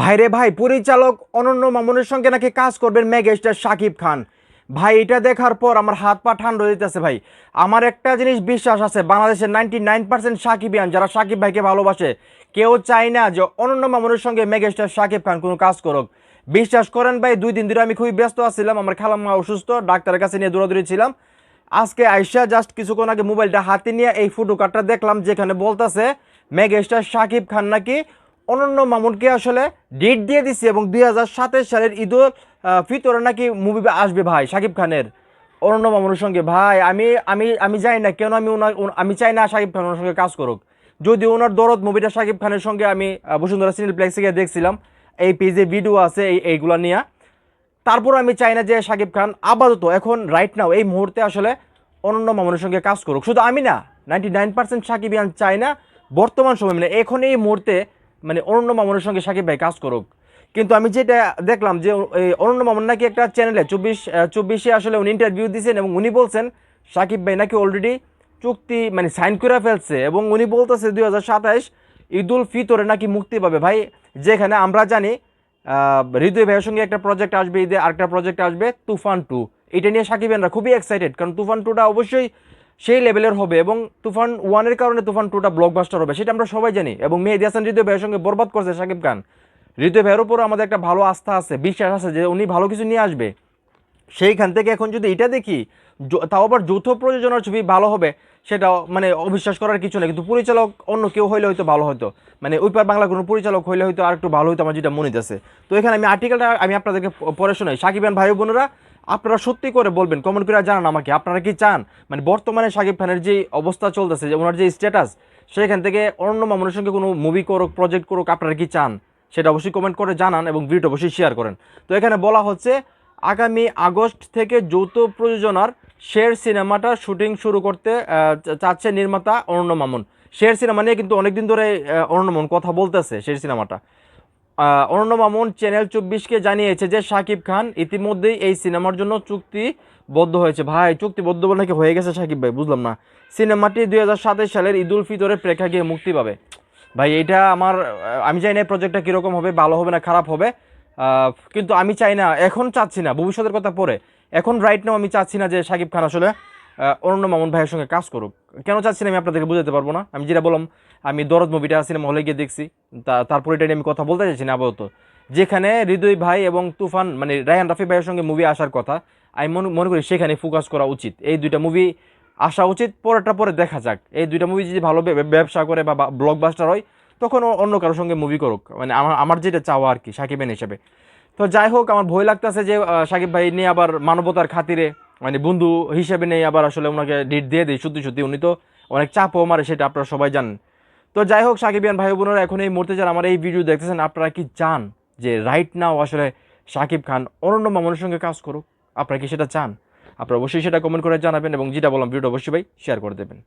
ভাইরে ভাই, পরিচালক অনন্য মামুনের সঙ্গে নাকি কাজ করবেন মেগাস্টার শাকিব খান। ভাই এটা দেখার পর আমার হাত পা ঠান্ডা হয়ে যেতেছে ভাই। আমার একটা জিনিস বিশ্বাস আছে, বাংলাদেশের 99% সাকিবিয়ান যারা সাকিব ভাইকে ভালোবাসে, কেউ চায় না যে অনন্য মামুনের সঙ্গে মেগাস্টার শাকিব খান কোনো কাজ করুক। বিশ্বাস করেন ভাই, 2 দিন ধরে আমি খুবই ব্যস্ত আছিলাম, আমার খালাম্মা অসুস্থ, ডাক্তারের কাছে নিয়ে দৌড়াদৌড়ি ছিলাম। আজকে আইসা জাস্ট কিছুক্ষণ আগে মোবাইলটা হাতে নিয়ে এই ফুটো কার্ডটা দেখলাম, যেখানে বলতেছে মেগাস্টার শাকিব খান নাকি অনন্য মামুনকে আসলে ডেট দিয়ে দিচ্ছে এবং 2027 সালের ঈদুল ফিতরে নাকি মুভি আসবে ভাই শাকিব খানের অনন্য মামুনের সঙ্গে। ভাই আমি আমি আমি জানি না কেন আমি চাই না শাকিব খান ওনার সঙ্গে কাজ করুক। যদি ওনার দরদ মুভিটা শাকিব খানের সঙ্গে আমি বসুন্ধরা সিনেপ্লেক্সে গিয়ে দেখছিলাম, এই পেজে ভিডিও আছে এইগুলা নিয়ে। তারপর আমি চাই না যে শাকিব খান আপাতত এখন রাইট নাও এই মুহূর্তে আসলে অনন্য মামুনের সঙ্গে কাজ করুক। শুধু আমি না, 99% সাকিবিয়ান চাই না বর্তমান সময় মানে এখন এই মুহূর্তে মানে অনন্য মামুনের সঙ্গে শাকিব ভাই কাজ করুক। কিন্তু আমি যেটা দেখলাম যে এই অনন্য মামুন নাকি একটা চ্যানেলে 24 আসলে উনি ইন্টারভিউ দিয়েছেন এবং উনি বলছেন শাকিব ভাই নাকি অলরেডি চুক্তি মানে সাইন করে ফেলছে এবং উনি বলতেছে 2027 ঈদুল ফিতরে নাকি মুক্তি পাবে ভাই। যেখানে আমরা জানি হৃদয় ভাইয়ের সঙ্গে একটা প্রজেক্ট আসবে, ঈদে আরেকটা প্রজেক্ট আসবে তুফান 2। এটা নিয়ে সাকিবিয়ানরা খুবই এক্সাইটেড, কারণ তুফান 2টা অবশ্যই সেই লেভেলের হবে এবং তুফান 1-এর কারণে তুফান 2টা ব্লকবাস্টার হবে, সেটা আমরা সবাই জানি। এবং মেহেদী হাসান হৃদয় ভাইয়ের সঙ্গে বরবাদ করছে শাকিব খান। হৃদয় ভাইয়ের উপর আমাদের একটা ভালো আস্থা আছে, বিশ্বাস আছে যে উনি ভালো কিছু নিয়ে আসবে। সেইখান থেকে এখন যদি এটা দেখি তাও আবার যৌথ প্রযোজনার ছবি ভালো হবে, সেটা মানে অবিশ্বাস করার কিছু নেই। কিন্তু পরিচালক অন্য কেউ হইলে হয়তো ভালো হতো, মানে ওই পার বাংলা কোনো পরিচালক হইলে হয়তো আর একটু ভালো হতো, আমার যেটা মনে হইতেছে। তো এখানে আমি আর্টিকেলটা আমি আপনাদেরকে পড়ে শোনাই। সাকিবান ভাই বোনেরা, আপনারা সত্যি করে বলবেন, কমেন্ট করে জানান আমাকে আপনারা কি চান মানে বর্তমানে শাকিব খানের যে অবস্থা চলতেছে, যে ওনার যে স্ট্যাটাস, সেখান থেকে অন্য মামুনের সঙ্গে কোনো মুভি করুক, প্রজেক্ট করুক, আপনারা কি চান সেটা অবশ্যই কমেন্ট করে জানান এবং ভিডিওটা অবশ্যই শেয়ার করেন। তো এখানে বলা হচ্ছে আগামী আগস্ট থেকে যৌথ প্রযোজনার শের সিনেমাটা শুটিং শুরু করতে চাচ্ছে নির্মাতা অনন্য মামুন। শের সিনেমা নিয়ে কিন্তু অনেকদিন ধরে অনন্য মামুন কথা বলতেছে। শের সিনেমাটা অনন্য মামুন চ্যানেল 24কে জানিয়েছে যে শাকিব খান ইতিমধ্যেই এই সিনেমার জন্য চুক্তিবদ্ধ হয়েছে। ভাই চুক্তিবদ্ধ বলে নাকি হয়ে গেছে শাকিব ভাই? বুঝলাম না। সিনেমাটি 2027 সালের ঈদুল ফিতরের প্রেক্ষাগৃহে মুক্তি পাবে। ভাই এটা আমার আমি জানি না এই প্রজেক্টটা কীরকম হবে, ভালো হবে না খারাপ হবে। কিন্তু আমি চাই না, এখন চাচ্ছি না, ভবিষ্যতের কথা পরে, এখন রাইট নাও আমি চাচ্ছি না যে শাকিব খান আসলে অনন্য মামুন ভাইয়ের সঙ্গে কাজ করুক। কেন চাচ্ছি না আমি আপনাদেরকে বুঝাতে পারবো না। আমি যেটা বললাম, আমি দরদ মুভিটা সিনেমা হলে গিয়ে দেখছি, তারপর এটা নিয়ে আমি কথা বলতে চাইছি না আপাতত। যেখানে হৃদয় ভাই এবং তুফান মানে রায়হান রাফি ভাইয়ের সঙ্গে মুভি আসার কথা, আমি মনে করি সেখানে ফোকাস করা উচিত। এই দুইটা মুভি আসা উচিত, পরেরটা পরে দেখা যাক। এই দুইটা মুভি যদি ভালো ব্যবসা করে বা ব্লকবাস্টার হয়, তখন অন্য কারোর সঙ্গে মুভি করুক, মানে আমার যেটা চাওয়া আর কি সাকিবেন হিসেবে। তো যাই হোক, আমার ভয় লাগতেছে যে সাকিব ভাই নিয়ে আবার মানবতার খাতিরে মানে বন্ধু হিসেবে নেই আবার আসলে ওনাকে ডিট দিয়ে দিই। সত্যি সত্যি উনি তো অনেক চাপও মারে, সেটা আপনারা সবাই জানেন। তো যাই হোক, সাকিবিয়ান ভাই বোনেরা, এখন এই মুহূর্তে যারা আমার এই ভিডিও দেখতেছেন, আপনারা কি চান যে রাইট নাও আসলে সাকিব খান অনন্য মামুনের সঙ্গে কাজ করুক? আপনারা কি সেটা চান? আপনারা অবশ্যই সেটা কমেন্ট করে জানাবেন এবং যেটা বললাম ভিডিওটা অবশ্যই ভাই শেয়ার করে দেবেন।